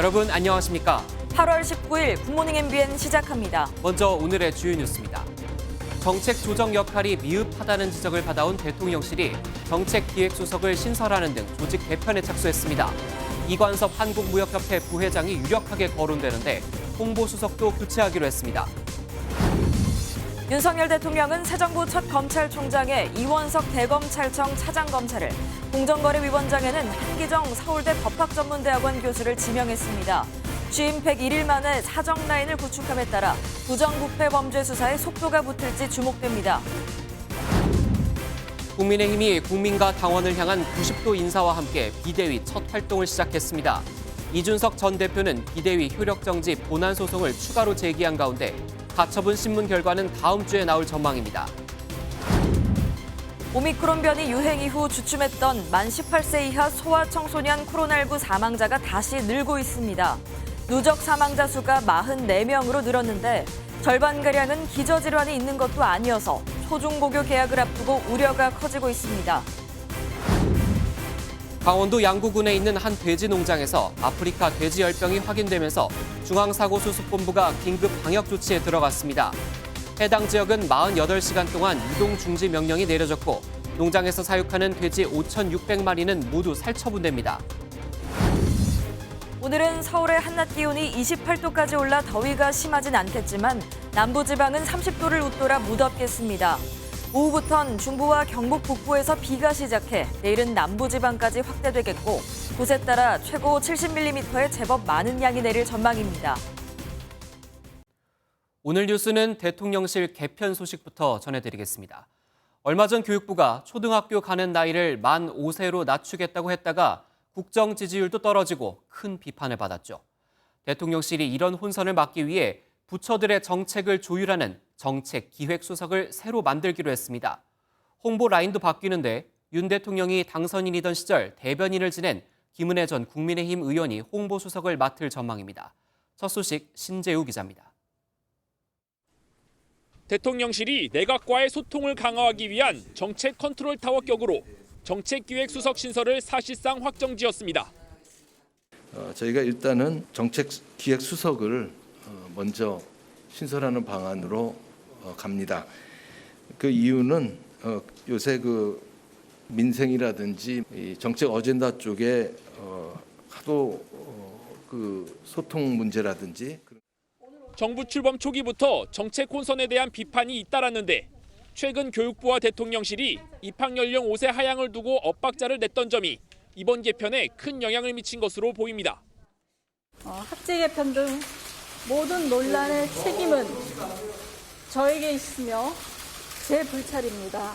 여러분 안녕하십니까? 8월 19일 굿모닝 MBN 시작합니다. 먼저 오늘의 주요 뉴스입니다. 정책 조정 역할이 미흡하다는 지적을 받아온 대통령실이 정책기획수석을 신설하는 등 조직 개편에 착수했습니다. 이관섭 한국무역협회 부회장이 유력하게 거론되는데 홍보수석도 교체하기로 했습니다. 윤석열 대통령은 새 정부 첫 검찰총장에 이원석 대검찰청 차장검사를, 공정거래위원장에는 한기정 서울대 법학전문대학원 교수를 지명했습니다. 취임 101일 만에 사정 라인을 구축함에 따라 부정부패 범죄 수사에 속도가 붙을지 주목됩니다. 국민의힘이 국민과 당원을 향한 90도 인사와 함께 비대위 첫 활동을 시작했습니다. 이준석 전 대표는 비대위 효력정지 본안 소송을 추가로 제기한 가운데 가처분 신문 결과는 다음 주에 나올 전망입니다. 오미크론 변이 유행 이후 주춤했던 만 18세 이하 소아청소년 코로나19 사망자가 다시 늘고 있습니다. 누적 사망자 수가 44명으로 늘었는데 절반가량은 기저질환이 있는 것도 아니어서 초중고교 개학을 앞두고 우려가 커지고 있습니다. 강원도 양구군에 있는 한 돼지 농장에서 아프리카 돼지열병이 확인되면서 중앙사고수습본부가 긴급 방역 조치에 들어갔습니다. 해당 지역은 48시간 동안 이동 중지 명령이 내려졌고 농장에서 사육하는 돼지 5,600마리는 모두 살처분됩니다. 오늘은 서울의 한낮 기온이 28도까지 올라 더위가 심하진 않겠지만 남부지방은 30도를 웃돌아 무덥겠습니다. 오후부턴 중부와 경북 북부에서 비가 시작해 내일은 남부지방까지 확대되겠고 곳에 따라 최고 70mm의 제법 많은 양이 내릴 전망입니다. 오늘 뉴스는 대통령실 개편 소식부터 전해드리겠습니다. 얼마 전 교육부가 초등학교 가는 나이를 만 5세로 낮추겠다고 했다가 국정 지지율도 떨어지고 큰 비판을 받았죠. 대통령실이 이런 혼선을 막기 위해 부처들의 정책을 조율하는 정책기획수석을 새로 만들기로 했습니다. 홍보 라인도 바뀌는데 윤 대통령이 당선인이던 시절 대변인을 지낸 김은혜 전 국민의힘 의원이 홍보수석을 맡을 전망입니다. 첫 소식 신재우 기자입니다. 대통령실이 내각과의 소통을 강화하기 위한 정책 컨트롤 타워 격으로 정책기획수석 신설을 사실상 확정지었습니다. 저희가 일단은 정책기획수석을 먼저 신설하는 방안으로 갑니다. 그 이유는 요새 그 민생이라든지 이 정책 어젠다 쪽에 하도 그 소통 문제라든지 정부 출범 초기부터 정책 혼선에 대한 비판이 잇따랐는데 최근 교육부와 대통령실이 입학 연령 5세 하향을 두고 엇박자를 냈던 점이 이번 개편에 큰 영향을 미친 것으로 보입니다. 학제 개편 등 모든 논란의 책임은 저에게 있으며 제 불찰입니다.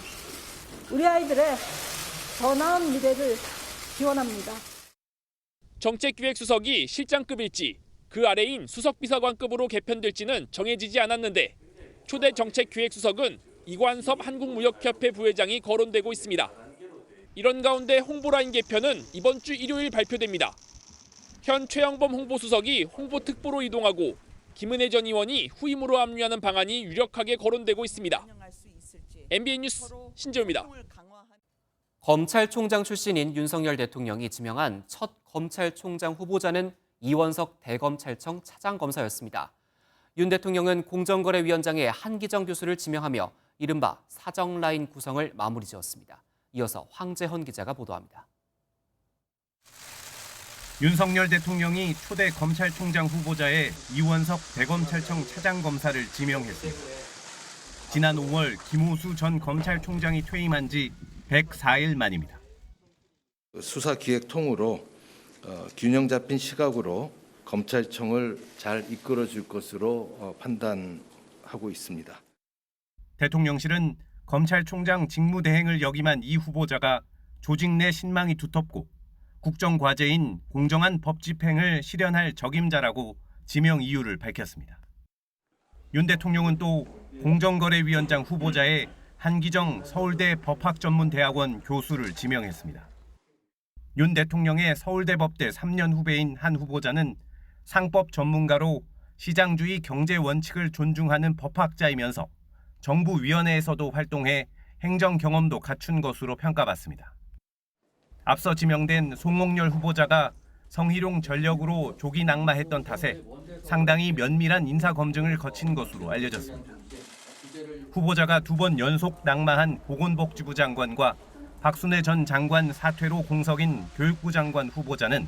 우리 아이들의 더 나은 미래를 기원합니다. 정책기획수석이 실장급일지 그 아래인 수석비서관급으로 개편될지는 정해지지 않았는데 초대 정책기획수석은 이관섭 한국무역협회 부회장이 거론되고 있습니다. 이런 가운데 홍보라인 개편은 이번 주 일요일 발표됩니다. 현 최영범 홍보수석이 홍보특보로 이동하고 김은혜 전 의원이 후임으로 합류하는 방안이 유력하게 거론되고 있습니다. MBN 뉴스 신재우입니다. 검찰총장 출신인 윤석열 대통령이 지명한 첫 검찰총장 후보자는 이원석 대검찰청 차장검사였습니다. 윤 대통령은 공정거래위원장에 한기정 교수를 지명하며 이른바 사정라인 구성을 마무리 지었습니다. 이어서 황재헌 기자가 보도합니다. 윤석열 대통령이 초대 검찰총장 후보자에 이원석 대검찰청 차장검사를 지명했습니다. 지난 5월 김호수 전 검찰총장이 퇴임한 지 104일 만입니다. 수사기획통으로 균형 잡힌 시각으로 검찰청을 잘 이끌어줄 것으로 판단하고 있습니다. 대통령실은 검찰총장 직무대행을 역임한 이 후보자가 조직 내 신망이 두텁고 국정과제인 공정한 법 집행을 실현할 적임자라고 지명 이유를 밝혔습니다. 윤 대통령은 또 공정거래위원장 후보자에 한기정 서울대 법학전문대학원 교수를 지명했습니다. 윤 대통령의 서울대 법대 3년 후배인 한 후보자는 상법 전문가로 시장주의 경제 원칙을 존중하는 법학자이면서 정부위원회에서도 활동해 행정 경험도 갖춘 것으로 평가받습니다. 앞서 지명된 송옥열 후보자가 성희롱 전력으로 조기 낙마했던 탓에 상당히 면밀한 인사 검증을 거친 것으로 알려졌습니다. 후보자가 2번 연속 낙마한 보건복지부 장관과 박순애 전 장관 사퇴로 공석인 교육부 장관 후보자는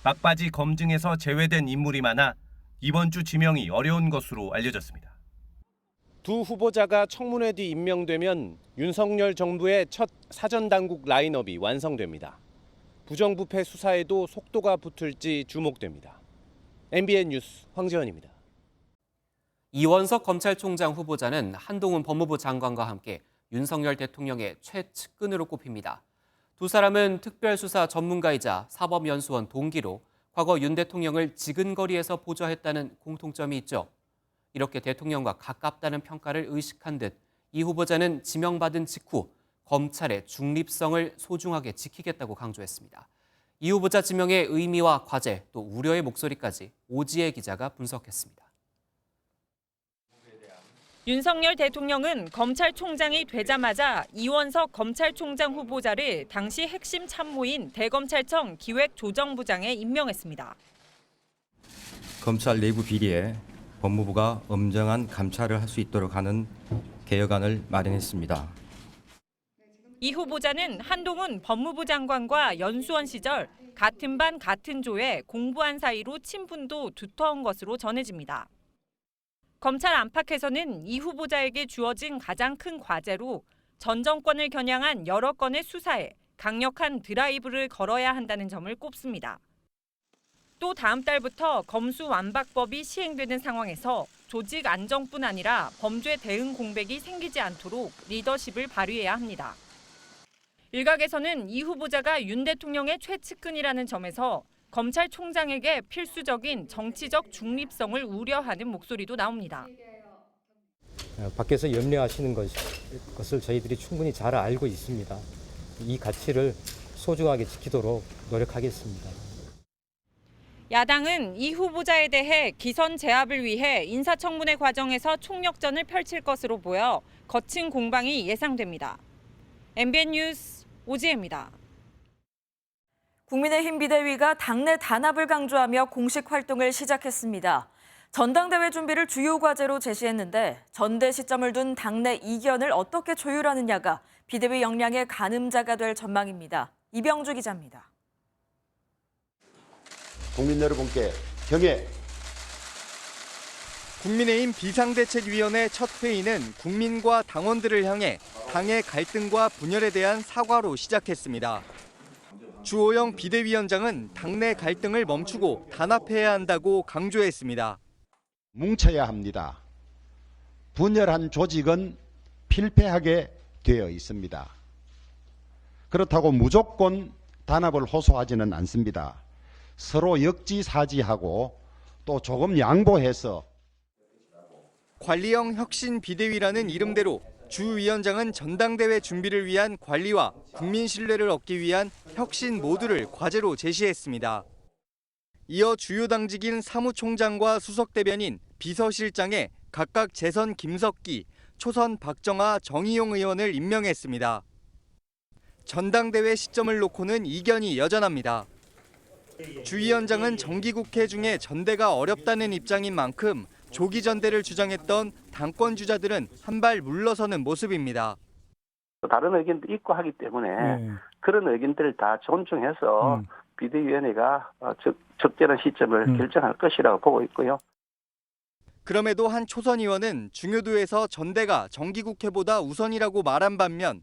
막바지 검증에서 제외된 인물이 많아 이번 주 지명이 어려운 것으로 알려졌습니다. 두 후보자가 청문회 뒤 임명되면 윤석열 정부의 첫 사전당국 라인업이 완성됩니다. 부정부패 수사에도 속도가 붙을지 주목됩니다. MBN 뉴스 황재현입니다. 이원석 검찰총장 후보자는 한동훈 법무부 장관과 함께 윤석열 대통령의 최측근으로 꼽힙니다. 두 사람은 특별수사 전문가이자 사법연수원 동기로 과거 윤 대통령을 지근거리에서 보좌했다는 공통점이 있죠. 이렇게 대통령과 가깝다는 평가를 의식한 듯 이 후보자는 지명받은 직후 검찰의 중립성을 소중하게 지키겠다고 강조했습니다. 이 후보자 지명의 의미와 과제, 또 우려의 목소리까지 오지혜 기자가 분석했습니다. 윤석열 대통령은 검찰총장이 되자마자 이원석 검찰총장 후보자를 당시 핵심 참모인 대검찰청 기획조정부장에 임명했습니다. 검찰 내부 비리에 법무부가 엄정한 감찰을 할 수 있도록 하는 개혁안을 마련했습니다. 이 후보자는 한동훈 법무부 장관과 연수원 시절 같은 반 같은 조에 공부한 사이로 친분도 두터운 것으로 전해집니다. 검찰 안팎에서는 이 후보자에게 주어진 가장 큰 과제로 전 정권을 겨냥한 여러 건의 수사에 강력한 드라이브를 걸어야 한다는 점을 꼽습니다. 또 다음 달부터 검수완박법이 시행되는 상황에서 조직 안정뿐 아니라 범죄 대응 공백이 생기지 않도록 리더십을 발휘해야 합니다. 일각에서는 이 후보자가 윤 대통령의 최측근이라는 점에서 검찰총장에게 필수적인 정치적 중립성을 우려하는 목소리도 나옵니다. 밖에서 염려하시는 것을 저희들이 충분히 잘 알고 있습니다. 이 가치를 소중하게 지키도록 노력하겠습니다. 야당은 이 후보자에 대해 기선 제압을 위해 인사청문회 과정에서 총력전을 펼칠 것으로 보여 거친 공방이 예상됩니다. MBN 뉴스 오지혜입니다. 국민의힘 비대위가 당내 단합을 강조하며 공식 활동을 시작했습니다. 전당대회 준비를 주요 과제로 제시했는데 전대 시점을 둔 당내 이견을 어떻게 조율하느냐가 비대위 역량의 가늠자가 될 전망입니다. 이병주 기자입니다. 국민 여러분께 경애. 국민의힘 비상대책위원회 첫 회의는 국민과 당원들을 향해 당의 갈등과 분열에 대한 사과로 시작했습니다. 주호영 비대위원장은 당내 갈등을 멈추고 단합해야 한다고 강조했습니다. 뭉쳐야 합니다. 분열한 조직은 필패하게 되어 있습니다. 그렇다고 무조건 단합을 호소하지는 않습니다. 서로 역지사지하고 또 조금 양보해서 관리형 혁신 비대위라는 이름대로 주 위원장은 전당대회 준비를 위한 관리와 국민 신뢰를 얻기 위한 혁신 모두를 과제로 제시했습니다. 이어 주요 당직인 사무총장과 수석대변인, 비서실장에 각각 재선 김석기, 초선 박정아, 정의용 의원을 임명했습니다. 전당대회 시점을 놓고는 이견이 여전합니다. 주 위원장은 정기국회 중에 전대가 어렵다는 입장인 만큼 조기 전대를 주장했던 당권 주자들은 한 발 물러서는 모습입니다. 다른 의견도 있고 하기 때문에 그런 의견들을 다 존중해서 비대위원회가 적절한 시점을 결정할 것이라고 보고 있고요. 그럼에도 한 초선 의원은 중요도에서 전대가 정기국회보다 우선이라고 말한 반면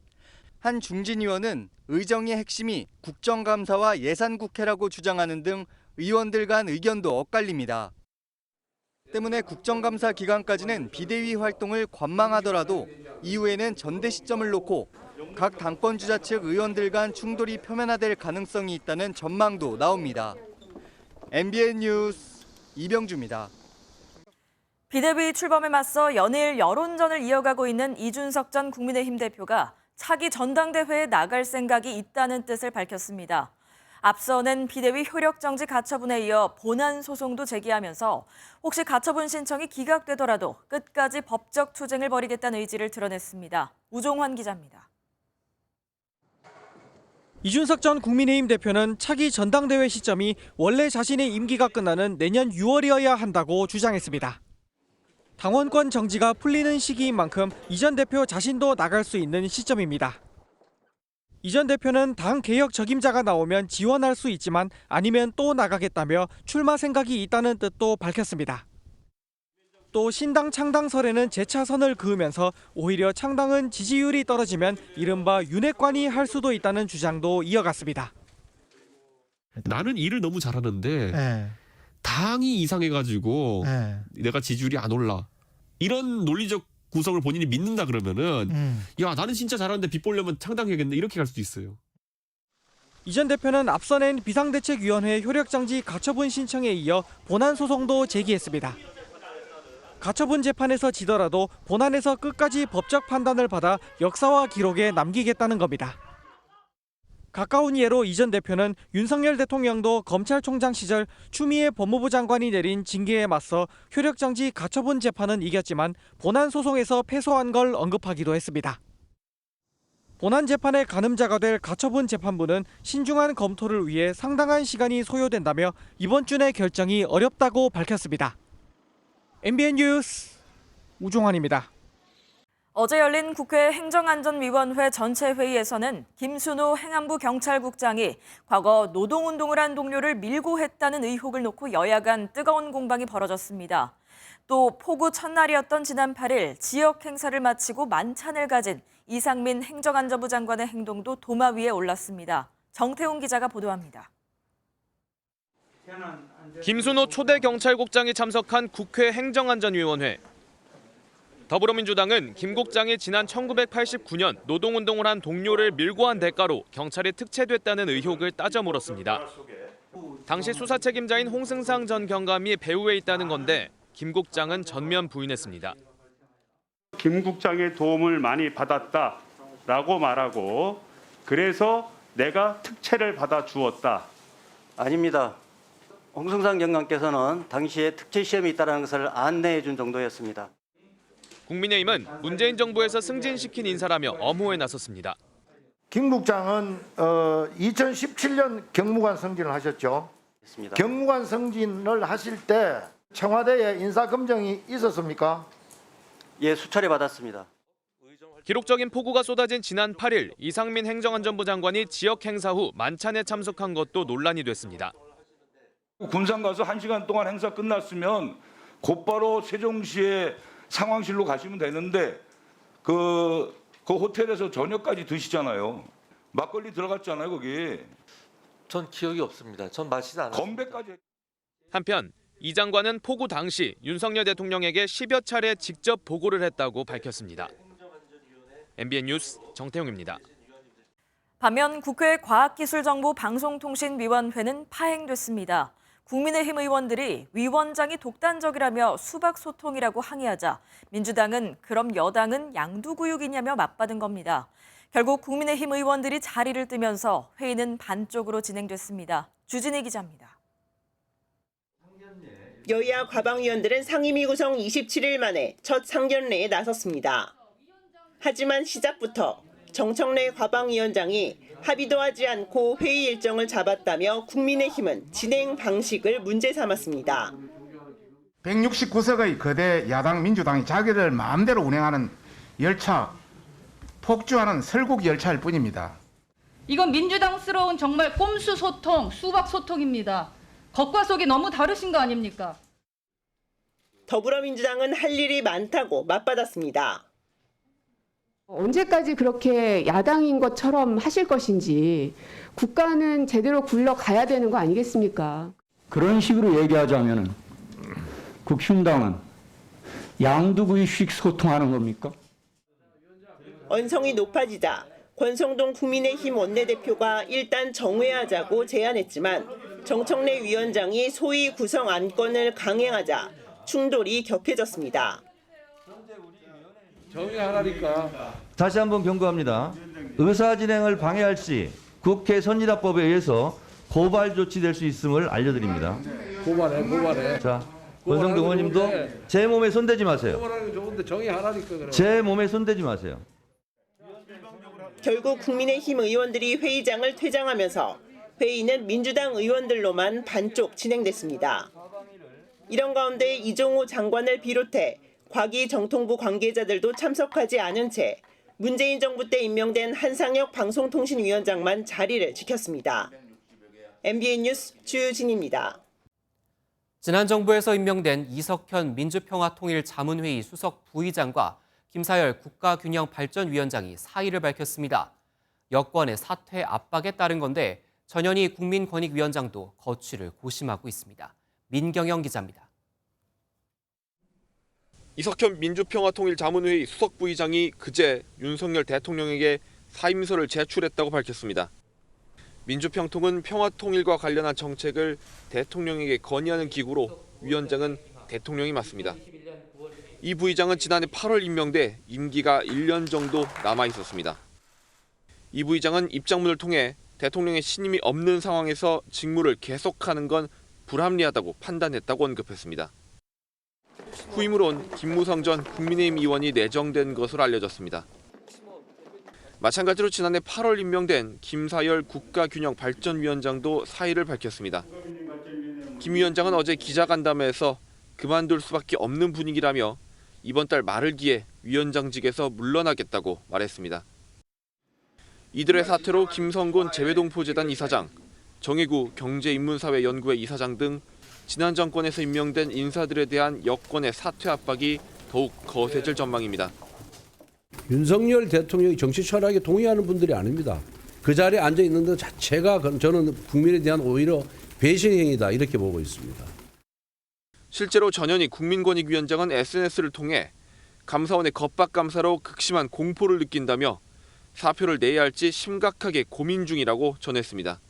한 중진 의원은 의정의 핵심이 국정감사와 예산국회라고 주장하는 등 의원들 간 의견도 엇갈립니다. 때문에 국정감사 기간까지는 비대위 활동을 관망하더라도 이후에는 전대 시점을 놓고 각 당권주자 측 의원들 간 충돌이 표면화될 가능성이 있다는 전망도 나옵니다. MBN 뉴스 이병주입니다. 비대위 출범에 맞서 연일 여론전을 이어가고 있는 이준석 전 국민의힘 대표가 차기 전당대회에 나갈 생각이 있다는 뜻을 밝혔습니다. 앞서는 비대위 효력정지 가처분에 이어 본안 소송도 제기하면서 혹시 가처분 신청이 기각되더라도 끝까지 법적 투쟁을 벌이겠다는 의지를 드러냈습니다. 우종환 기자입니다. 이준석 전 국민의힘 대표는 차기 전당대회 시점이 원래 자신의 임기가 끝나는 내년 6월이어야 한다고 주장했습니다. 당원권 정지가 풀리는 시기인 만큼 이 전 대표 자신도 나갈 수 있는 시점입니다. 이 전 대표는 당 개혁 적임자가 나오면 지원할 수 있지만 아니면 또 나가겠다며 출마 생각이 있다는 뜻도 밝혔습니다. 또 신당 창당설에는 재차 선을 그으면서 오히려 창당은 지지율이 떨어지면 이른바 윤핵관이 할 수도 있다는 주장도 이어갔습니다. 나는 일을 너무 잘하는데 당이 이상해가지고 내가 지지율이 안 올라. 이런 논리적 구성을 본인이 믿는다 그러면은 야 나는 진짜 잘하는데 빚 보려면 창당해야겠네 이렇게 갈 수도 있어요. 이 전 대표는 앞서 낸 비상대책위원회 효력정지 가처분 신청에 이어 본안 소송도 제기했습니다. 가처분 재판에서 지더라도 본안에서 끝까지 법적 판단을 받아 역사와 기록에 남기겠다는 겁니다. 가까운 예로 이 전 대표는 윤석열 대통령도 검찰총장 시절 추미애 법무부 장관이 내린 징계에 맞서 효력정지 가처분 재판은 이겼지만 본안 소송에서 패소한 걸 언급하기도 했습니다. 본안 재판의 가늠자가 될 가처분 재판부는 신중한 검토를 위해 상당한 시간이 소요된다며 이번 주 내 결정이 어렵다고 밝혔습니다. MBN 뉴스 우종환입니다. 어제 열린 국회 행정안전위원회 전체 회의에서는 김순호 행안부 경찰국장이 과거 노동운동을 한 동료를 밀고 했다는 의혹을 놓고 여야 간 뜨거운 공방이 벌어졌습니다. 또 폭우 첫날이었던 지난 8일 지역 행사를 마치고 만찬을 가진 이상민 행정안전부 장관의 행동도 도마 위에 올랐습니다. 정태훈 기자가 보도합니다. 김순호 초대 경찰국장이 참석한 국회 행정안전위원회. 더불어민주당은 김 국장이 지난 1989년 노동운동을 한 동료를 밀고 한 대가로 경찰에 특채됐다는 의혹을 따져 물었습니다. 당시 수사 책임자인 홍승상 전 경감이 배후에 있다는 건데 김 국장은 전면 부인했습니다. 김 국장의 도움을 많이 받았다라고 말하고 그래서 내가 특채를 받아 주었다. 아닙니다. 홍승상 경감께서는 당시에 특채 시험이 있다는 것을 안내해 준 정도였습니다. 국민의힘은 문재인 정부에서 승진시킨 인사라며 엄호에 나섰습니다. 김 국장은 2017년 경무관 승진을 하셨죠. 맞습니다. 경무관 승진을 하실 때 청와대에 인사검증이 있었습니까? 예, 수차례 받았습니다. 기록적인 폭우가 쏟아진 지난 8일 이상민 행정안전부 장관이 지역 행사 후 만찬에 참석한 것도 논란이 됐습니다. 군산 가서 1시간 동안 행사 끝났으면 곧바로 세종시에 상황실로 가시면 되는데 그 호텔에서 저녁까지 드시잖아요. 막걸리 들어갔잖아요, 거기. 전 기억이 없습니다. 전 마시지 않았습니다. 건배까지. 한편 이 장관은 폭우 당시 윤석열 대통령에게 10여 차례 직접 보고를 했다고 밝혔습니다. MBN 뉴스 정태용입니다. 반면 국회 과학기술정보방송통신위원회는 파행됐습니다. 국민의힘 의원들이 위원장이 독단적이라며 수박 소통이라고 항의하자 민주당은 그럼 여당은 양두구육이냐며 맞받은 겁니다. 결국 국민의힘 의원들이 자리를 뜨면서 회의는 반쪽으로 진행됐습니다. 주진희 기자입니다. 여야 과방위원들은 상임위 구성 27일 만에 첫 상견례에 나섰습니다. 하지만 시작부터 정청래 과방위원장이 합의도 하지 않고 회의 일정을 잡았다며 국민의힘은 진행 방식을 문제 삼았습니다. 169석의 거대 야당 민주당이 자기들 마음대로 운행하는 열차, 폭주하는 설국 열차일 뿐입니다. 이건 민주당스러운 정말 꼼수 소통, 수박 소통입니다. 겉과 속이 너무 다르신 거 아닙니까? 더불어민주당은 할 일이 많다고 맞받았습니다. 언제까지 그렇게 야당인 것처럼 하실 것인지 국가는 제대로 굴러가야 되는 거 아니겠습니까? 그런 식으로 얘기하자면 국힘당은 양두구이식 소통하는 겁니까? 언성이 높아지자 권성동 국민의힘 원내대표가 일단 정회하자고 제안했지만 정청래 위원장이 소위 구성 안건을 강행하자 충돌이 격해졌습니다. 정의하라니까. 다시 한번 경고합니다. 의사 진행을 방해할 시 국회 선진화법에 의해서 고발 조치될 수 있음을 알려드립니다. 고발해. 자, 권성동 의원님도 제 몸에 손대지 마세요. 고발하는 게 좋은데 정의하라니까. 제 몸에 손대지 마세요. 결국 국민의힘 의원들이 회의장을 퇴장하면서 회의는 민주당 의원들로만 반쪽 진행됐습니다. 이런 가운데 이종호 장관을 비롯해 과기 정통부 관계자들도 참석하지 않은 채 문재인 정부 때 임명된 한상혁 방송통신위원장만 자리를 지켰습니다. MBN 뉴스 주진입니다. 지난 정부에서 임명된 이석현 민주평화통일자문회의 수석 부의장과 김사열 국가균형발전위원장이 사의를 밝혔습니다. 여권의 사퇴 압박에 따른 건데 전현희 국민권익위원장도 거취를 고심하고 있습니다. 민경영 기자입니다. 이석현 민주평화통일자문회의 수석 부의장이 그제 윤석열 대통령에게 사임서를 제출했다고 밝혔습니다. 민주평통은 평화통일과 관련한 정책을 대통령에게 건의하는 기구로 위원장은 대통령이 맡습니다. 이 부의장은 지난해 8월 임명돼 임기가 1년 정도 남아 있었습니다. 이 부의장은 입장문을 통해 대통령의 신임이 없는 상황에서 직무를 계속하는 건 불합리하다고 판단했다고 언급했습니다. 후임으론 김무성 전 국민의힘 의원이 내정된 것으로 알려졌습니다. 마찬가지로 지난해 8월 임명된 김사열 국가균형발전위원장도 사의를 밝혔습니다. 김 위원장은 어제 기자간담회에서 그만둘 수밖에 없는 분위기라며 이번 달 말을 기해 위원장직에서 물러나겠다고 말했습니다. 이들의 사퇴로 김성곤 재외동포재단 이사장, 정혜구 경제인문사회연구회 이사장 등 지난 정권에서 임명된 인사들에 대한 여권의 사퇴 압박이 더욱 거세질 전망입니다. 윤석열 대통령이 정치 철학에 동의하는 분들이 아닙니다. 그 자리에 앉아 있는 것 자체가 저는 국민에 대한 오히려 배신 행위다 이렇게 보고 있습니다. 실제로 전현희 국민권익위원장은 SNS를 통해 감사원의 겁박감사로 극심한 공포를 느낀다며 사표를 내야 할지 심각하게 고민 중이라고 전했습니다.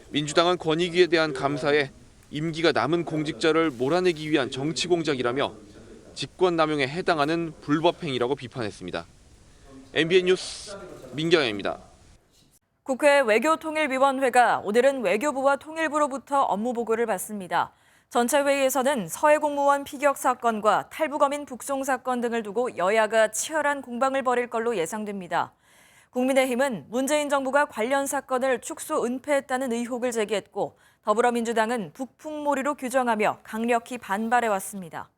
민주당은 권익위에 대한 감사에 임기가 남은 공직자를 몰아내기 위한 정치 공작이라며 직권남용에 해당하는 불법행위라고 비판했습니다. MBN 뉴스 민경영입니다. 국회 외교통일위원회가 오늘은 외교부와 통일부로부터 업무 보고를 받습니다. 전체 회의에서는 서해 공무원 피격 사건과 탈북어민 북송 사건 등을 두고 여야가 치열한 공방을 벌일 걸로 예상됩니다. 국민의힘은 문재인 정부가 관련 사건을 축소 은폐했다는 의혹을 제기했고 더불어민주당은 북풍몰이로 규정하며 강력히 반발해왔습니다.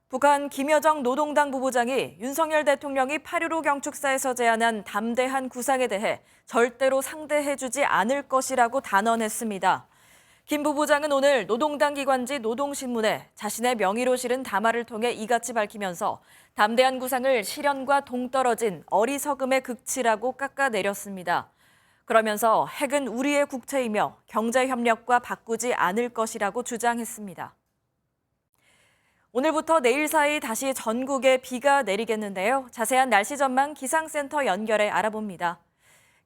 북한 김여정 노동당 부부장이 윤석열 대통령이 8.15 경축사에서 제안한 담대한 구상에 대해 절대로 상대해주지 않을 것이라고 단언했습니다. 김 부부장은 오늘 노동당 기관지 노동신문에 자신의 명의로 실은 담화를 통해 이같이 밝히면서 담대한 구상을 실현과 동떨어진 어리석음의 극치라고 깎아내렸습니다. 그러면서 핵은 우리의 국채이며 경제협력과 바꾸지 않을 것이라고 주장했습니다. 오늘부터 내일 사이 다시 전국에 비가 내리겠는데요. 자세한 날씨 전망 기상센터 연결해 알아봅니다.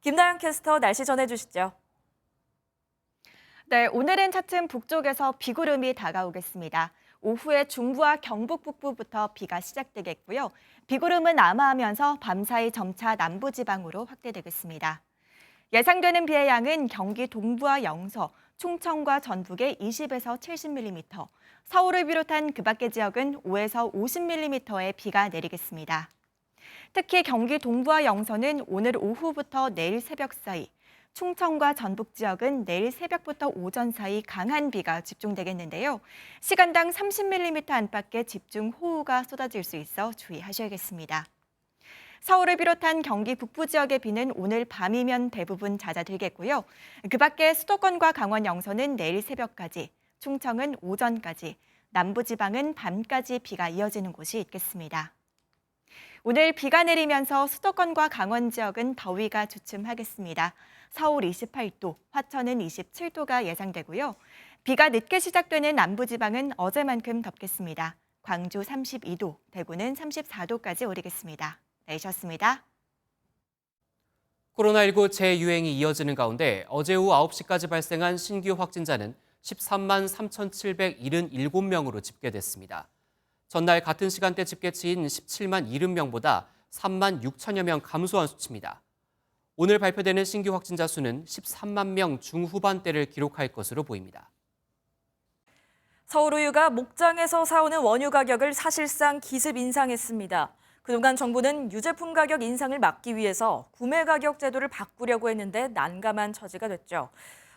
김나영 캐스터 날씨 전해주시죠. 네, 오늘은 차츰 북쪽에서 비구름이 다가오겠습니다. 오후에 중부와 경북 북부부터 비가 시작되겠고요. 비구름은 남하하면서 밤사이 점차 남부지방으로 확대되겠습니다. 예상되는 비의 양은 경기 동부와 영서, 충청과 전북에 20에서 70mm, 서울을 비롯한 그 밖의 지역은 5에서 50mm의 비가 내리겠습니다. 특히 경기 동부와 영서는 오늘 오후부터 내일 새벽 사이, 충청과 전북 지역은 내일 새벽부터 오전 사이 강한 비가 집중되겠는데요. 시간당 30mm 안팎의 집중호우가 쏟아질 수 있어 주의하셔야겠습니다. 서울을 비롯한 경기 북부 지역의 비는 오늘 밤이면 대부분 잦아들겠고요. 그 밖에 수도권과 강원 영서는 내일 새벽까지, 충청은 오전까지, 남부지방은 밤까지 비가 이어지는 곳이 있겠습니다. 오늘 비가 내리면서 수도권과 강원 지역은 더위가 주춤하겠습니다. 서울 28도, 화천은 27도가 예상되고요. 비가 늦게 시작되는 남부지방은 어제만큼 덥겠습니다. 광주 32도, 대구는 34도까지 오르겠습니다. 내셨습니다. 코로나19 재유행이 이어지는 가운데 어제 오후 9시까지 발생한 신규 확진자는 13만 3,777명으로 집계됐습니다. 전날 같은 시간대 집계치인 17만 70명보다 3만 6천여 명 감소한 수치입니다. 오늘 발표되는 신규 확진자 수는 13만 명 중후반대를 기록할 것으로 보입니다. 서울우유가 목장에서 사오는 원유 가격을 사실상 기습 인상했습니다. 그동안 정부는 유제품 가격 인상을 막기 위해서 구매 가격 제도를 바꾸려고 했는데 난감한 처지가 됐죠.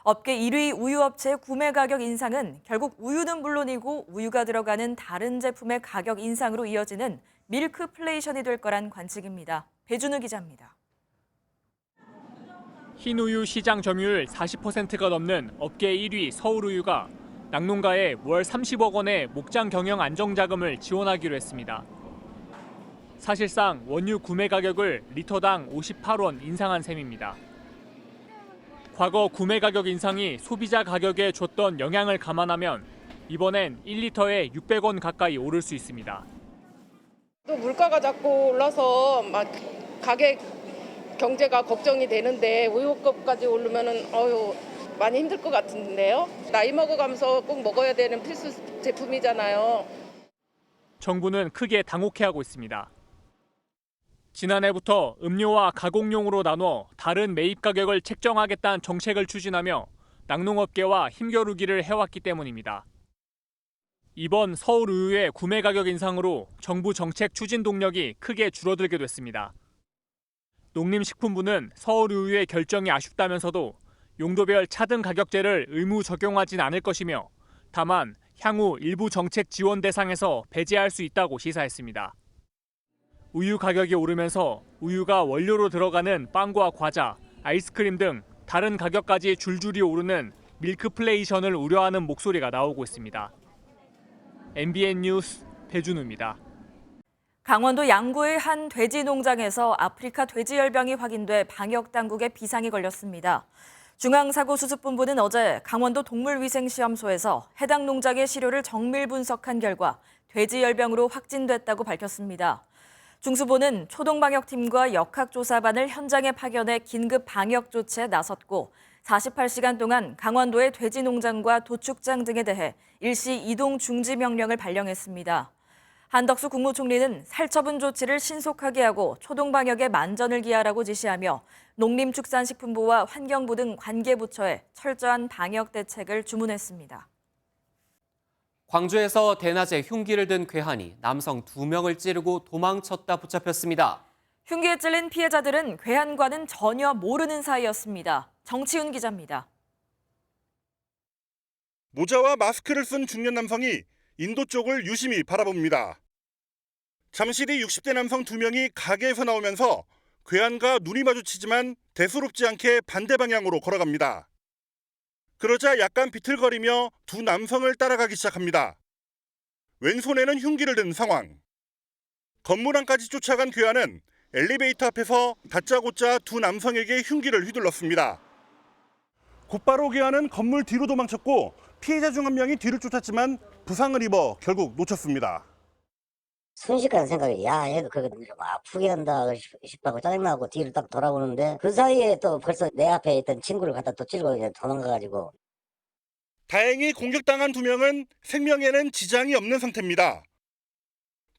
업계 1위 우유업체의 구매 가격 인상은 결국 우유는 물론이고 우유가 들어가는 다른 제품의 가격 인상으로 이어지는 밀크플레이션이 될 거란 관측입니다. 배준우 기자입니다. 흰우유 시장 점유율 40%가 넘는 업계 1위 서울우유가 낙농가에 월 30억 원의 목장 경영 안정자금을 지원하기로 했습니다. 사실상 원유 구매 가격을 리터당 58원 인상한 셈입니다. 과거 구매 가격 인상이 소비자 가격에 줬던 영향을 감안하면 이번엔 1리터에 600원 가까이 오를 수 있습니다. 또 물가가 자꾸 올라서 막 가격 경제가 걱정이 되는데 우유값까지 오르면은 많이 힘들 것 같은데요. 나이 먹어가면서 꼭 먹어야 되는 필수 제품이잖아요. 정부는 크게 당혹해하고 있습니다. 지난해부터 음료와 가공용으로 나눠 다른 매입 가격을 책정하겠다는 정책을 추진하며 낙농업계와 힘겨루기를 해왔기 때문입니다. 이번 서울우유의 구매 가격 인상으로 정부 정책 추진 동력이 크게 줄어들게 됐습니다. 농림식품부는 서울우유의 결정이 아쉽다면서도 용도별 차등 가격제를 의무 적용하진 않을 것이며 다만 향후 일부 정책 지원 대상에서 배제할 수 있다고 시사했습니다. 우유 가격이 오르면서 우유가 원료로 들어가는 빵과 과자, 아이스크림 등 다른 가격까지 줄줄이 오르는 밀크플레이션을 우려하는 목소리가 나오고 있습니다. MBN 뉴스 배준우입니다. 강원도 양구의 한 돼지 농장에서 아프리카 돼지열병이 확인돼 방역당국의 비상이 걸렸습니다. 중앙사고수습본부는 어제 강원도 동물위생시험소에서 해당 농장의 시료를 정밀 분석한 결과 돼지열병으로 확진됐다고 밝혔습니다. 중수본은 초동방역팀과 역학조사반을 현장에 파견해 긴급 방역 조치에 나섰고 48시간 동안 강원도의 돼지 농장과 도축장 등에 대해 일시 이동 중지 명령을 발령했습니다. 한덕수 국무총리는 살처분 조치를 신속하게 하고 초동방역에 만전을 기하라고 지시하며 농림축산식품부와 환경부 등 관계부처에 철저한 방역 대책을 주문했습니다. 광주에서 대낮에 흉기를 든 괴한이 남성 2명을 찌르고 도망쳤다 붙잡혔습니다. 흉기에 찔린 피해자들은 괴한과는 전혀 모르는 사이였습니다. 정치훈 기자입니다. 모자와 마스크를 쓴 중년 남성이 인도 쪽을 유심히 바라봅니다. 잠시 뒤 60대 남성 2명이 가게에서 나오면서 괴한과 눈이 마주치지만 대수롭지 않게 반대 방향으로 걸어갑니다. 그러자 약간 비틀거리며 두 남성을 따라가기 시작합니다. 왼손에는 흉기를 든 상황. 건물 안까지 쫓아간 괴한은 엘리베이터 앞에서 다짜고짜 두 남성에게 흉기를 휘둘렀습니다. 곧바로 괴한은 건물 뒤로 도망쳤고 피해자 중 한 명이 뒤를 쫓았지만 부상을 입어 결국 놓쳤습니다. 순식간 생각이 얘도 그렇게 좀 아프게 한다 싶다고 짜증나고 뒤를 딱 돌아보는데 그 사이에 또 벌써 내 앞에 있던 친구를 갖다 또 찌르고 그냥 도망가가지고. 다행히 공격당한 2명은 생명에는 지장이 없는 상태입니다.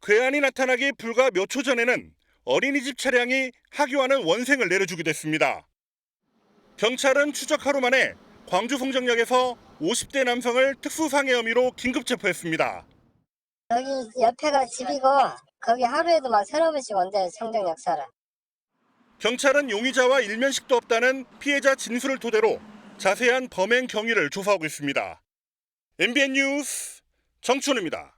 괴한이 나타나기 불과 몇 초 전에는 어린이집 차량이 하교하는 원생을 내려주기도 했습니다. 경찰은 추적 하루 만에 광주 송정역에서 50대 남성을 특수상해 혐의로 긴급 체포했습니다. 여기 옆에가 집이고 거기 하루에도 막 서너 번씩 온대 송정역 사람. 경찰은 용의자와 일면식도 없다는 피해자 진술을 토대로 자세한 범행 경위를 조사하고 있습니다. MBN 뉴스 정춘우입니다.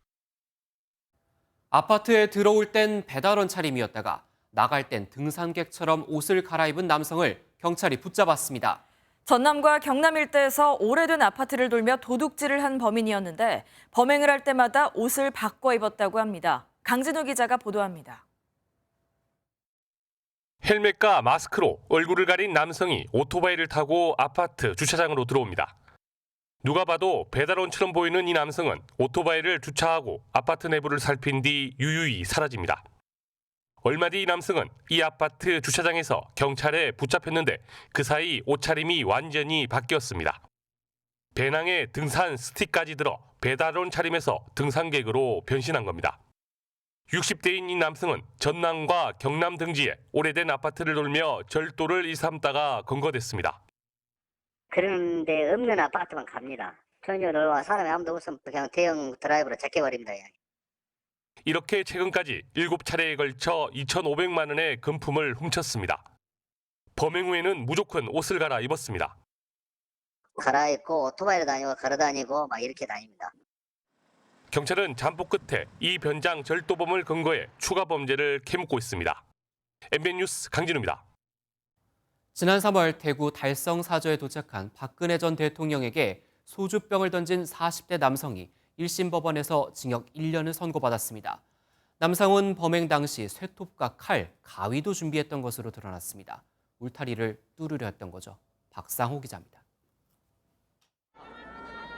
아파트에 들어올 땐 배달원 차림이었다가 나갈 땐 등산객처럼 옷을 갈아입은 남성을 경찰이 붙잡았습니다. 전남과 경남 일대에서 오래된 아파트를 돌며 도둑질을 한 범인이었는데 범행을 할 때마다 옷을 바꿔 입었다고 합니다. 강진우 기자가 보도합니다. 헬멧과 마스크로 얼굴을 가린 남성이 오토바이를 타고 아파트 주차장으로 들어옵니다. 누가 봐도 배달원처럼 보이는 이 남성은 오토바이를 주차하고 아파트 내부를 살핀 뒤 유유히 사라집니다. 얼마 뒤 이 남성은 이 아파트 주차장에서 경찰에 붙잡혔는데 그 사이 옷차림이 완전히 바뀌었습니다. 배낭에 등산 스틱까지 들어 배달원 차림에서 등산객으로 변신한 겁니다. 60대인 이 남성은 전남과 경남 등지에 오래된 아파트를 돌며 절도를 일삼다가 검거됐습니다. 그런데 없는 아파트만 갑니다. 전혀 놀러 사람이 아무도 없으면 그냥 대형 드라이브로 제껴버립니다. 이렇게 최근까지 7차례에 걸쳐 2,500만 원의 금품을 훔쳤습니다. 범행 후에는 무조건 옷을 갈아입었습니다. 갈아입고 오토바이로 다니고 걸어다니고 막 이렇게 다닙니다. 경찰은 잠복 끝에 이 변장 절도범을 근거해 추가 범죄를 캐묻고 있습니다. MBN 뉴스 강진우입니다. 지난 3월 대구 달성 사저에 도착한 박근혜 전 대통령에게 소주병을 던진 40대 남성이 1심 법원에서 징역 1년을 선고받았습니다. 남성은 범행 당시 쇠톱과 칼, 가위도 준비했던 것으로 드러났습니다. 울타리를 뚫으려 했던 거죠. 박상호 기자입니다.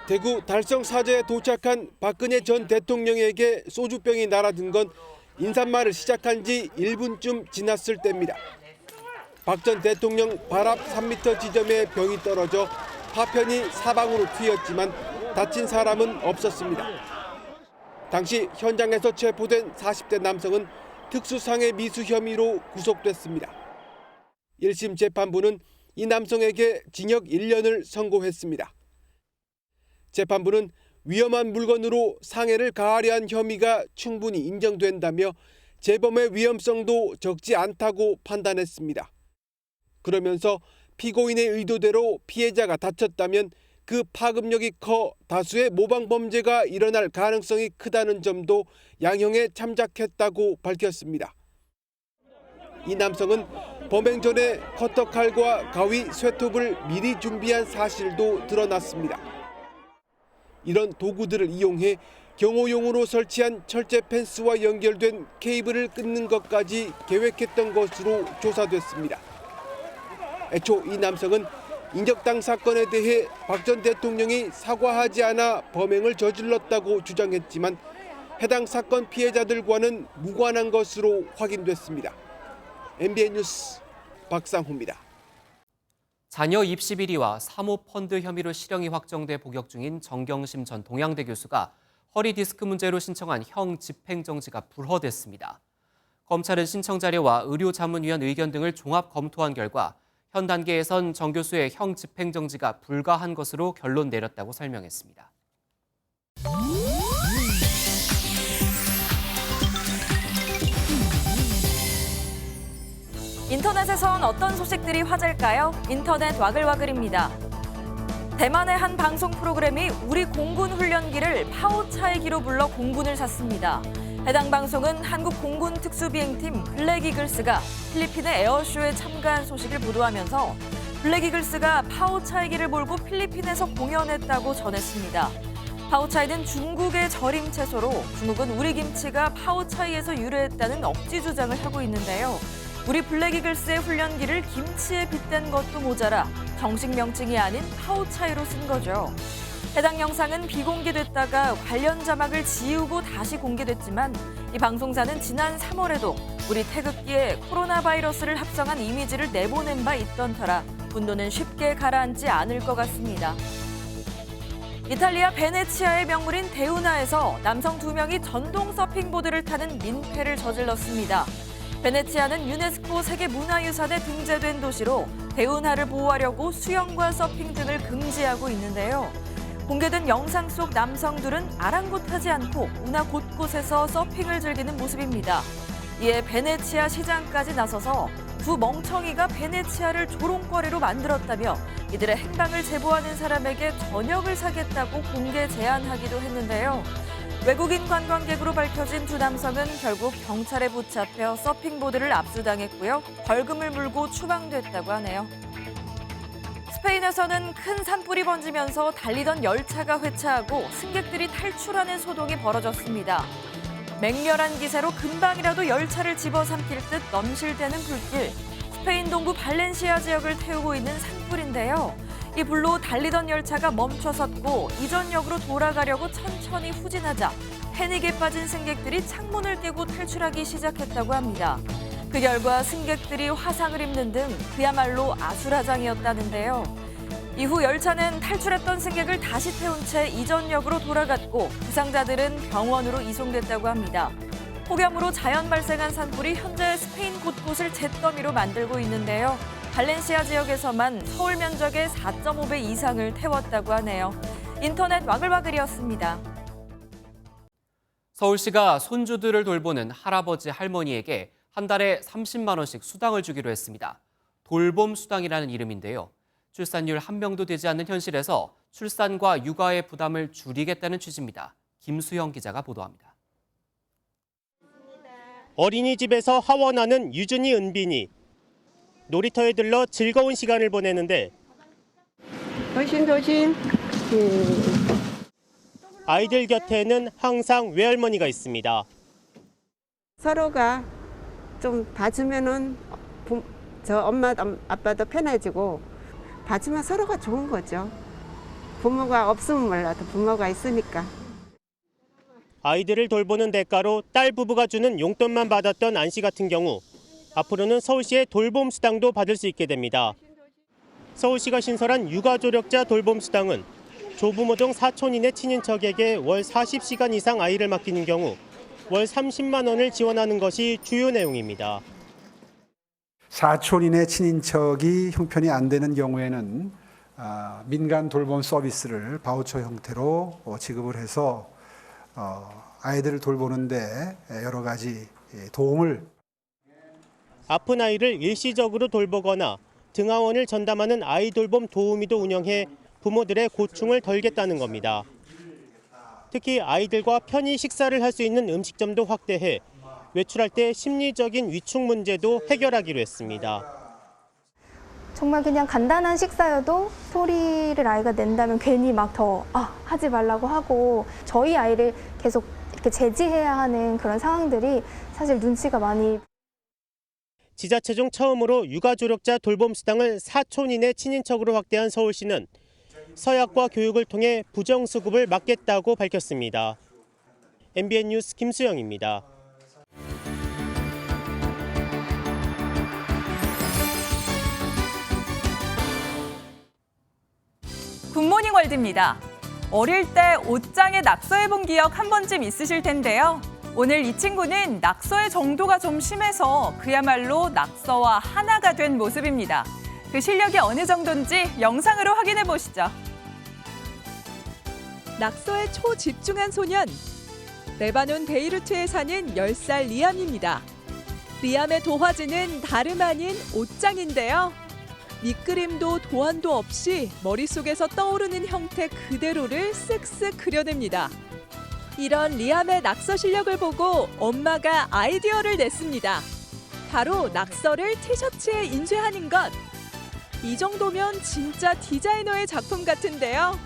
대구 달성 사저에 도착한 박근혜 전 대통령에게 소주병이 날아든 건 인사말을 시작한 지 1분쯤 지났을 때입니다. 박 전 대통령 발 앞 3m 지점에 병이 떨어져 파편이 사방으로 튀었지만 다친 사람은 없었습니다. 당시 현장에서 체포된 40대 남성은 특수상해 미수 혐의로 구속됐습니다. 1심 재판부는 이 남성에게 징역 1년을 선고했습니다. 재판부는 위험한 물건으로 상해를 가하려 한 혐의가 충분히 인정된다며 재범의 위험성도 적지 않다고 판단했습니다. 그러면서 피고인의 의도대로 피해자가 다쳤다면 그 파급력이 커 다수의 모방 범죄가 일어날 가능성이 크다는 점도 양형에 참작했다고 밝혔습니다. 이 남성은 범행 전에 커터칼과 가위, 쇠톱을 미리 준비한 사실도 드러났습니다. 이런 도구들을 이용해 경호용으로 설치한 철제 펜스와 연결된 케이블을 끊는 것까지 계획했던 것으로 조사됐습니다. 애초 이 남성은 인적당 사건에 대해 박 전 대통령이 사과하지 않아 범행을 저질렀다고 주장했지만 해당 사건 피해자들과는 무관한 것으로 확인됐습니다. MBN 뉴스 박상호입니다. 자녀 입시 비리와 사모펀드 혐의로 실형이 확정돼 복역 중인 정경심 전 동양대 교수가 허리 디스크 문제로 신청한 형 집행정지가 불허됐습니다. 검찰은 신청 자료와 의료자문위원 의견 등을 종합 검토한 결과 현 단계에선 정 교수의 형 집행정지가 불가한 것으로 결론 내렸다고 설명했습니다. 인터넷에선 어떤 소식들이 화제일까요? 인터넷 와글와글입니다. 대만의 한 방송 프로그램이 우리 공군 훈련기를 파워차이기로 불러 공군을 샀습니다. 해당 방송은 한국 공군 특수비행팀 블랙이글스가 필리핀의 에어쇼에 참가한 소식을 보도하면서 블랙이글스가 파워차이기를 몰고 필리핀에서 공연했다고 전했습니다. 파워차이는 중국의 절임 채소로 중국은 우리 김치가 파워차이에서 유래했다는 억지 주장을 하고 있는데요. 우리 블랙이글스의 훈련기를 김치에 빗댄 것도 모자라 정식 명칭이 아닌 파워차이로 쓴 거죠. 해당 영상은 비공개됐다가 관련 자막을 지우고 다시 공개됐지만 이 방송사는 지난 3월에도 우리 태극기에 코로나 바이러스를 합성한 이미지를 내보낸 바 있던 터라 분노는 쉽게 가라앉지 않을 것 같습니다. 이탈리아 베네치아의 명물인 데우나에서 남성 2명이 전동 서핑보드를 타는 민폐를 저질렀습니다. 베네치아는 유네스코 세계문화유산에 등재된 도시로 데우나를 보호하려고 수영과 서핑 등을 금지하고 있는데요. 공개된 영상 속 남성들은 아랑곳하지 않고 운하 곳곳에서 서핑을 즐기는 모습입니다. 이에 베네치아 시장까지 나서서 두 멍청이가 베네치아를 조롱거리로 만들었다며 이들의 행방을 제보하는 사람에게 저녁을 사겠다고 공개 제안하기도 했는데요. 외국인 관광객으로 밝혀진 두 남성은 결국 경찰에 붙잡혀 서핑보드를 압수당했고요. 벌금을 물고 추방됐다고 하네요. 스페인에서는 큰 산불이 번지면서 달리던 열차가 회차하고 승객들이 탈출하는 소동이 벌어졌습니다. 맹렬한 기세로 금방이라도 열차를 집어삼킬 듯 넘실대는 불길. 스페인 동부 발렌시아 지역을 태우고 있는 산불인데요. 이 불로 달리던 열차가 멈춰섰고 이전역으로 돌아가려고 천천히 후진하자 패닉에 빠진 승객들이 창문을 깨고 탈출하기 시작했다고 합니다. 그 결과 승객들이 화상을 입는 등 그야말로 아수라장이었다는데요. 이후 열차는 탈출했던 승객을 다시 태운 채 이전역으로 돌아갔고 부상자들은 병원으로 이송됐다고 합니다. 폭염으로 자연 발생한 산불이 현재 스페인 곳곳을 잿더미로 만들고 있는데요. 발렌시아 지역에서만 서울 면적의 4.5배 이상을 태웠다고 하네요. 인터넷 와글와글이었습니다. 서울시가 손주들을 돌보는 할아버지 할머니에게 한 달에 30만 원씩 수당을 주기로 했습니다. 돌봄 수당이라는 이름인데요. 출산율 1명도 되지 않는 현실에서 출산과 육아의 부담을 줄이겠다는 취지입니다. 김수영 기자가 보도합니다. 어린이집에서 하원하는 유준이, 은빈이 놀이터에 들러 즐거운 시간을 보내는데 조심. 아이들 곁에는 항상 외할머니가 있습니다. 서로가 좀 봐주면은 저 엄마 아빠도 편해지고 봐주면 서로가 좋은 거죠. 부모가 없으면 몰라도 부모가 있으니까. 아이들을 돌보는 대가로 딸 부부가 주는 용돈만 받았던 안 씨 같은 경우 앞으로는 서울시의 돌봄 수당도 받을 수 있게 됩니다. 서울시가 신설한 육아조력자 돌봄 수당은 조부모 등 사촌인의 친인척에게 월 40시간 이상 아이를 맡기는 경우 월 30만 원을 지원하는 것이 주요 내용입니다. 사촌인의 친인척이 형편이 안 되는 경우에는 민간 돌봄 서비스를 바우처 형태로 지급을 해서 아이들을 돌보는데 여러 가지 도움을. 아픈 아이를 일시적으로 돌보거나 등하원을 전담하는 아이 돌봄 도우미도 운영해 부모들의 고충을 덜겠다는 겁니다. 특히 아이들과 편히 식사를 할 수 있는 음식점도 확대해 외출할 때 심리적인 위축 문제도 해결하기로 했습니다. 정말 그냥 간단한 식사여도 소리를 아이가 낸다면 괜히 막 더 하지 말라고 하고 저희 아이를 계속 이렇게 제지해야 하는 그런 상황들이 사실 눈치가 많이. 지자체 중 처음으로 육아조력자 돌봄 수당을 사촌인의 친인척으로 확대한 서울시는 서약과 교육을 통해 부정수급을 막겠다고 밝혔습니다. MBN 뉴스 김수영입니다. 굿모닝 월드입니다. 어릴 때 옷장에 낙서해본 기억 한 번쯤 있으실 텐데요. 오늘 이 친구는 낙서의 정도가 좀 심해서 그야말로 낙서와 하나가 된 모습입니다. 그 실력이 어느 정도인지 영상으로 확인해 보시죠. 낙서에 초집중한 소년. 레바논 베이루트에 사는 10살 리암입니다. 리암의 도화지는 다름 아닌 옷장인데요. 밑그림도 도안도 없이 머릿속에서 떠오르는 형태 그대로를 쓱쓱 그려냅니다. 이런 리암의 낙서 실력을 보고 엄마가 아이디어를 냈습니다. 바로 낙서를 티셔츠에 인쇄하는 것. 이 정도면 진짜 디자이너의 작품 같은데요.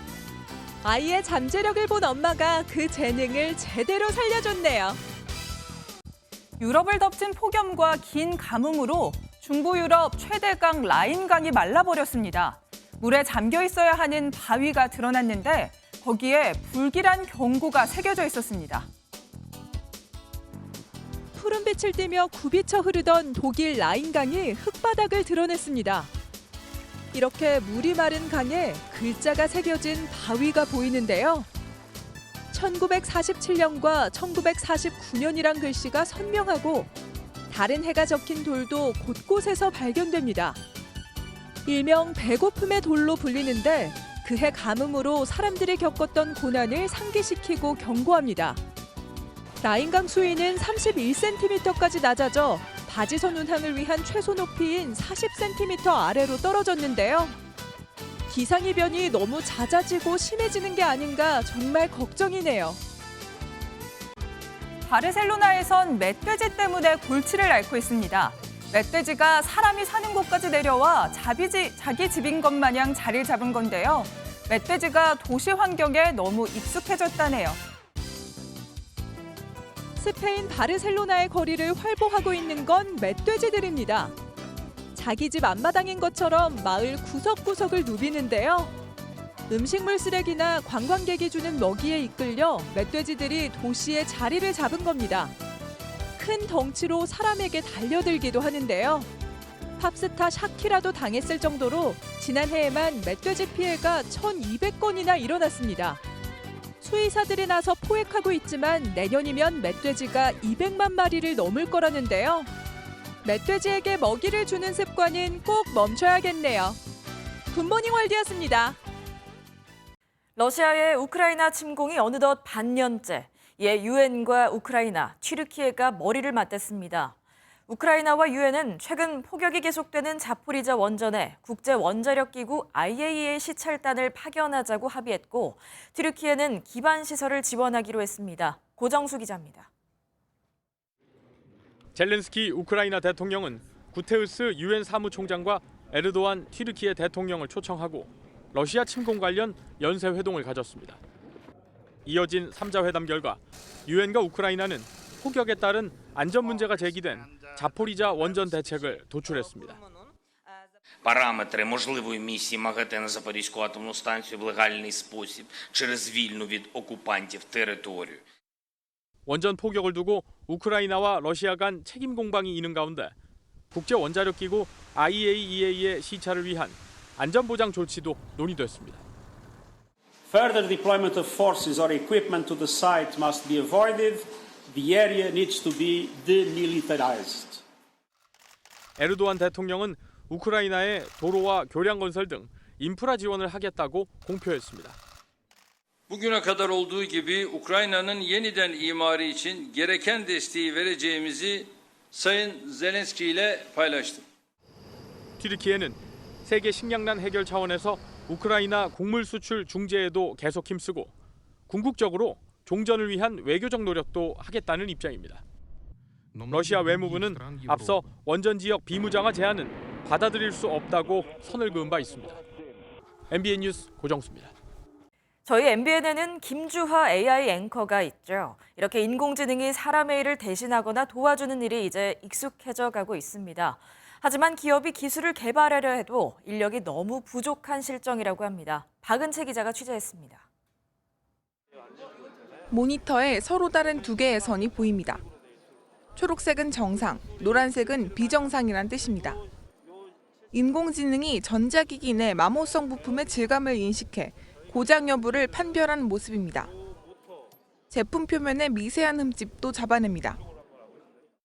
아이의 잠재력을 본 엄마가 그 재능을 제대로 살려줬네요. 유럽을 덮친 폭염과 긴 가뭄으로 중부 유럽 최대강 라인강이 말라버렸습니다. 물에 잠겨 있어야 하는 바위가 드러났는데 거기에 불길한 경고가 새겨져 있었습니다. 푸른빛을 띠며 굽이쳐 흐르던 독일 라인강이 흙바닥을 드러냈습니다. 이렇게 물이 마른 강에 글자가 새겨진 바위가 보이는데요. 1947년과 1949년이란 글씨가 선명하고 다른 해가 적힌 돌도 곳곳에서 발견됩니다. 일명 배고픔의 돌로 불리는데 그해 가뭄으로 사람들이 겪었던 고난을 상기시키고 경고합니다. 라인강 수위는 31cm까지 낮아져 바지선 운항을 위한 최소 높이인 40cm 아래로 떨어졌는데요. 기상이변이 너무 잦아지고 심해지는 게 아닌가 정말 걱정이네요. 바르셀로나에선 멧돼지 때문에 골치를 앓고 있습니다. 멧돼지가 사람이 사는 곳까지 내려와 자기 집인 것 마냥 자리를 잡은 건데요. 멧돼지가 도시 환경에 너무 익숙해졌다네요. 스페인 바르셀로나의 거리를 활보하고 있는 건 멧돼지들입니다. 자기 집 앞마당인 것처럼 마을 구석구석을 누비는데요. 음식물 쓰레기나 관광객이 주는 먹이에 이끌려 멧돼지들이 도시에 자리를 잡은 겁니다. 큰 덩치로 사람에게 달려들기도 하는데요. 팝스타 샤키라도 당했을 정도로 지난해에만 멧돼지 피해가 1,200건이나 일어났습니다. 수의사들이 나서 포획하고 있지만 내년이면 멧돼지가 200만 마리를 넘을 거라는데요. 멧돼지에게 먹이를 주는 습관은 꼭 멈춰야겠네요. 굿모닝 월드였습니다. 러시아의 우크라이나 침공이 어느덧 반년째. 이에 유엔과 우크라이나, 튀르키예가 머리를 맞댔습니다. 우크라이나와 유엔은 최근 폭격이 계속되는 자포리자 원전에 국제원자력기구 IAEA 시찰단을 파견하자고 합의했고 튀르키예는 기반 시설을 지원하기로 했습니다. 고정수 기자입니다. 젤렌스키 우크라이나 대통령은 구테우스 유엔 사무총장과 에르도안 튀르키예 대통령을 초청하고 러시아 침공 관련 연쇄 회동을 가졌습니다. 이어진 3자 회담 결과 유엔과 우크라이나는 폭격에 따른 안전 문제가 제기된 자포리자 원전 대책을 도출했습니다. Параметри можливої місії МАГАТЕ на Запорізьку атомну станцію в легальний спосіб через вільну від окупантів територію. 원전 폭격을 두고 우크라이나와 러시아 간 책임 공방이 이는 가운데 국제 원자력 기구 IAEA의 시찰을 위한 안전 보장 조치도 논의됐습니다. Further deployment of forces or equipment to the site must be avoided. The area needs to be demilitarized. 에르도안 대통령은 우크라이나에 도로와 교량 건설 등 인프라 지원을 하겠다고 공표했습니다. Bugüne kadar olduğu gibi Ukrayna'nın yeniden imarı için gereken desteği vereceğimizi Sayın Zelenski ile paylaştık. 튀르키예는 세계 식량난 해결 차원에서 우크라이나 곡물 수출 중재에도 계속 힘쓰고 궁극적으로 종전을 위한 외교적 노력도 하겠다는 입장입니다. 러시아 외무부는 앞서 원전 지역 비무장화 제안은 받아들일 수 없다고 선을 그은 바 있습니다. MBN 뉴스 고정수입니다. 저희 MBN에는 김주하 AI 앵커가 있죠. 이렇게 인공지능이 사람의 일을 대신하거나 도와주는 일이 이제 익숙해져 가고 있습니다. 하지만 기업이 기술을 개발하려 해도 인력이 너무 부족한 실정이라고 합니다. 박은채 기자가 취재했습니다. 모니터에 서로 다른 두 개의 선이 보입니다. 초록색은 정상, 노란색은 비정상이란 뜻입니다. 인공지능이 전자기기 내 마모성 부품의 질감을 인식해 고장 여부를 판별하는 모습입니다. 제품 표면의 미세한 흠집도 잡아냅니다.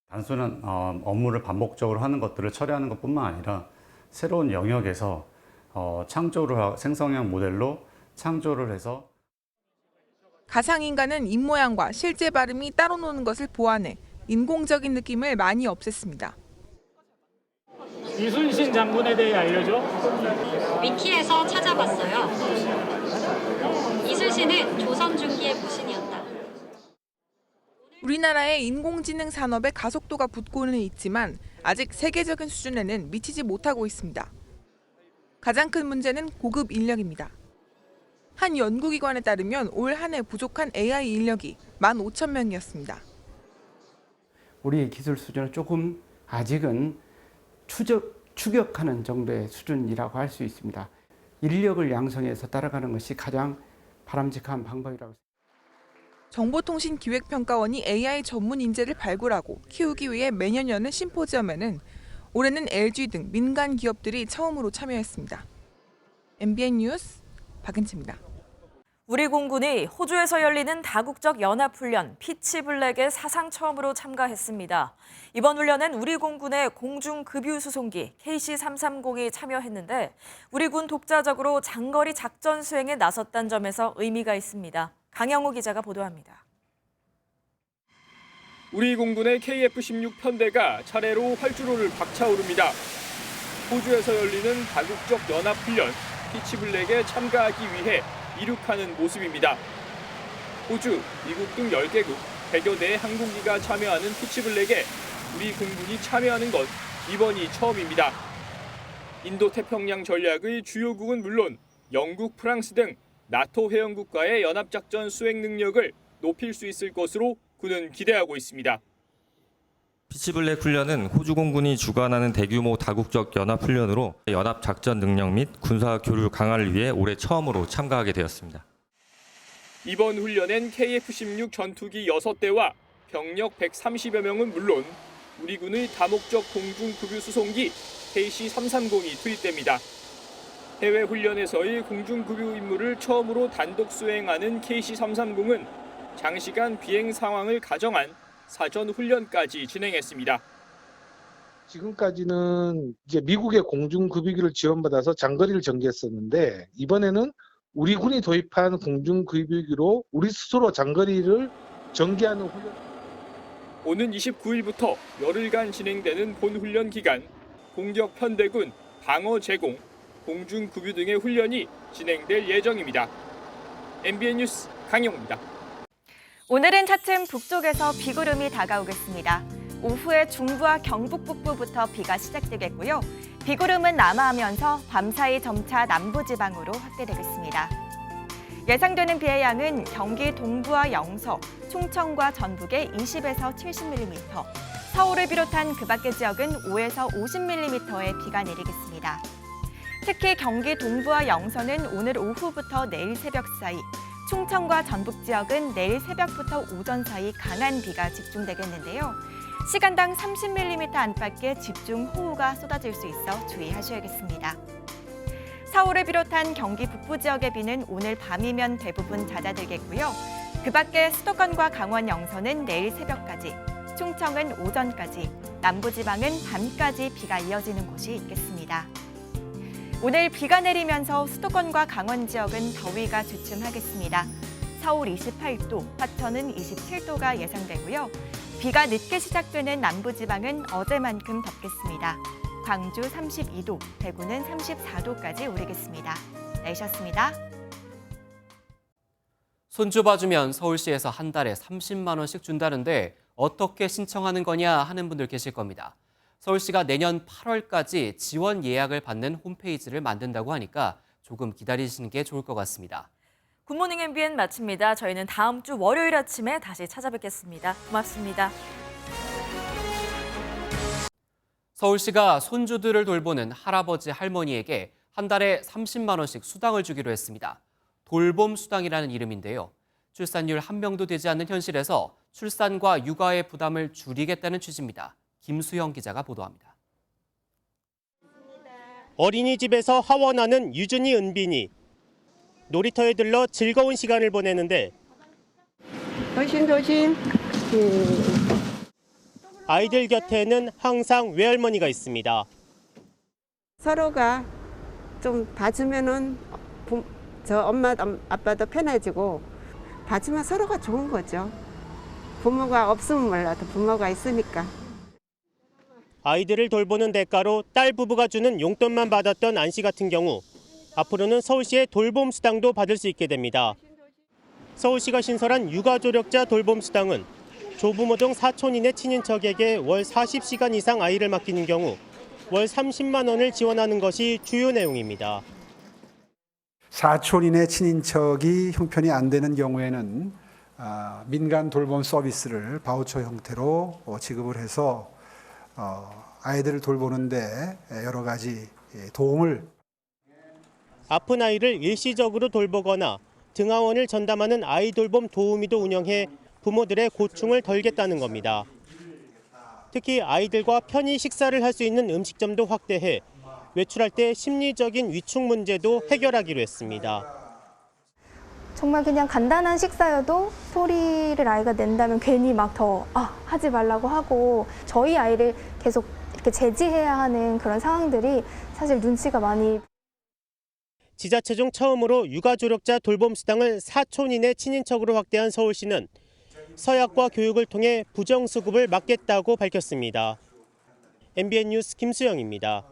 단순한 업무를 반복적으로 하는 것들을 처리하는 것뿐만 아니라 새로운 영역에서 생성형 모델로 창조를 해서 가상인간은 입모양과 실제 발음이 따로 노는 것을 보완해 인공적인 느낌을 많이 없앴습니다. 이순신 장군에 대해 알려줘? 위키에서 찾아봤어요. 이순신은 조선 중기의 모신이었다. 우리나라의 인공지능 산업의 가속도가 붙고는 있지만 아직 세계적인 수준에는 미치지 못하고 있습니다. 가장 큰 문제는 고급 인력입니다. 한 연구기관에 따르면 올 한 해 부족한 AI 인력이 15,000명이었습니다. 우리의 기술 수준은 조금 아직은 추격하는 정도의 수준이라고 할 수 있습니다. 인력을 양성해서 따라가는 것이 가장 바람직한 방법이라고 생각합니다. 정보통신기획평가원이 AI 전문 인재를 발굴하고 키우기 위해 매년 여는 심포지엄에는 올해는 LG 등 민간 기업들이 처음으로 참여했습니다. MBN 뉴스 박은채입니다. 우리 공군이 호주에서 열리는 다국적 연합훈련 피치블랙에 사상 처음으로 참가했습니다. 이번 훈련엔 우리 공군의 공중급유수송기 KC-330이 참여했는데 우리 군 독자적으로 장거리 작전 수행에 나섰다는 점에서 의미가 있습니다. 강영호 기자가 보도합니다. 우리 공군의 KF-16 편대가 차례로 활주로를 박차오릅니다. 호주에서 열리는 다국적 연합훈련 피치블랙에 참가하기 위해 이륙하는 모습입니다. 호주, 미국 등 10개국, 100여 대의 항공기가 참여하는 피치블랙에 우리 공군이 참여하는 건 이번이 처음입니다. 인도태평양 전략의 주요국은 물론 영국, 프랑스 등 나토 회원국과의 연합작전 수행 능력을 높일 수 있을 것으로 군은 기대하고 있습니다. 피치블랙 훈련은 호주 공군이 주관하는 대규모 다국적 연합훈련으로 연합작전 능력 및 군사 교류 강화를 위해 올해 처음으로 참가하게 되었습니다. 이번 훈련엔 KF-16 전투기 6대와 병력 130여 명은 물론 우리 군의 다목적 공중급유수송기 KC-330이 투입됩니다. 해외 훈련에서의 공중급유 임무를 처음으로 단독 수행하는 KC-330은 장시간 비행 상황을 가정한 사전 훈련까지 진행했습니다. 지금까지는 이제 미국의 공중급유기를 지원받아서 장거리를 전개했었는데 이번에는 우리 군이 도입한 공중급유기로 우리 스스로 장거리를 전개하는 훈련. 오는 29일부터 열흘간 진행되는 본훈련 기간 공격 편대군, 방어 제공, 공중 구비 등의 훈련이 진행될 예정입니다. MBN 뉴스 강영우입니다. 오늘은 차츰 북쪽에서 비구름이 다가오겠습니다. 오후에 중부와 경북 북부부터 비가 시작되겠고요. 비구름은 남하하면서 밤사이 점차 남부지방으로 확대되겠습니다. 예상되는 비의 양은 경기 동부와 영서, 충청과 전북에 20에서 70mm, 서울을 비롯한 그 밖의 지역은 5에서 50mm의 비가 내리겠습니다. 특히 경기 동부와 영서는 오늘 오후부터 내일 새벽 사이, 충청과 전북 지역은 내일 새벽부터 오전 사이 강한 비가 집중되겠는데요. 시간당 30mm 안팎의 집중 호우가 쏟아질 수 있어 주의하셔야겠습니다. 서울을 비롯한 경기 북부 지역의 비는 오늘 밤이면 대부분 잦아들겠고요. 그 밖에 수도권과 강원 영서는 내일 새벽까지, 충청은 오전까지, 남부지방은 밤까지 비가 이어지는 곳이 있겠습니다. 오늘 비가 내리면서 수도권과 강원 지역은 더위가 주춤하겠습니다. 서울 28도, 화천은 27도가 예상되고요. 비가 늦게 시작되는 남부지방은 어제만큼 덥겠습니다. 광주 32도, 대구는 34도까지 오르겠습니다. 내셨습니다. 손주 봐주면 서울시에서 한 달에 30만 원씩 준다는데 어떻게 신청하는 거냐 하는 분들 계실 겁니다. 서울시가 내년 8월까지 지원 예약을 받는 홈페이지를 만든다고 하니까 조금 기다리시는 게 좋을 것 같습니다. 굿모닝 MBN 마칩니다. 저희는 다음 주 월요일 아침에 다시 찾아뵙겠습니다. 고맙습니다. 서울시가 손주들을 돌보는 할아버지 할머니에게 한 달에 30만 원씩 수당을 주기로 했습니다. 돌봄 수당이라는 이름인데요. 출산율 1명도 되지 않는 현실에서 출산과 육아의 부담을 줄이겠다는 취지입니다. 김수영 기자가 보도합니다. 어린이집에서 하원하는 유준이, 은빈이. 놀이터에 들러 즐거운 시간을 보내는데 조심. 아이들 곁에는 항상 외할머니가 있습니다. 서로가 좀 봐주면은 저 엄마 아빠도 편해지고 봐주면 서로가 좋은 거죠. 부모가 없으면 몰라도 부모가 있으니까. 아이들을 돌보는 대가로 딸 부부가 주는 용돈만 받았던 안 씨 같은 경우 앞으로는 서울시의 돌봄 수당도 받을 수 있게 됩니다. 서울시가 신설한 육아조력자 돌봄 수당은 조부모 등 사촌인의 친인척에게 월 40시간 이상 아이를 맡기는 경우 월 30만 원을 지원하는 것이 주요 내용입니다. 사촌인의 친인척이 형편이 안 되는 경우에는 민간 돌봄 서비스를 바우처 형태로 지급을 해서 아이들을 돌보는데 여러 가지 도움을. 아픈 아이를 일시적으로 돌보거나 등하원을 전담하는 아이 돌봄 도우미도 운영해 부모들의 고충을 덜겠다는 겁니다. 특히 아이들과 편히 식사를 할 수 있는 음식점도 확대해 외출할 때 심리적인 위축 문제도 해결하기로 했습니다. 정말 그냥 간단한 식사여도 소리를 아이가 낸다면 괜히 막 더 하지 말라고 하고 저희 아이를 계속 이렇게 제지해야 하는 그런 상황들이 사실 눈치가 많이. 지자체 중 처음으로 육아조력자 돌봄 수당을 사촌인의 친인척으로 확대한 서울시는 서약과 교육을 통해 부정수급을 막겠다고 밝혔습니다. MBN 뉴스 김수영입니다.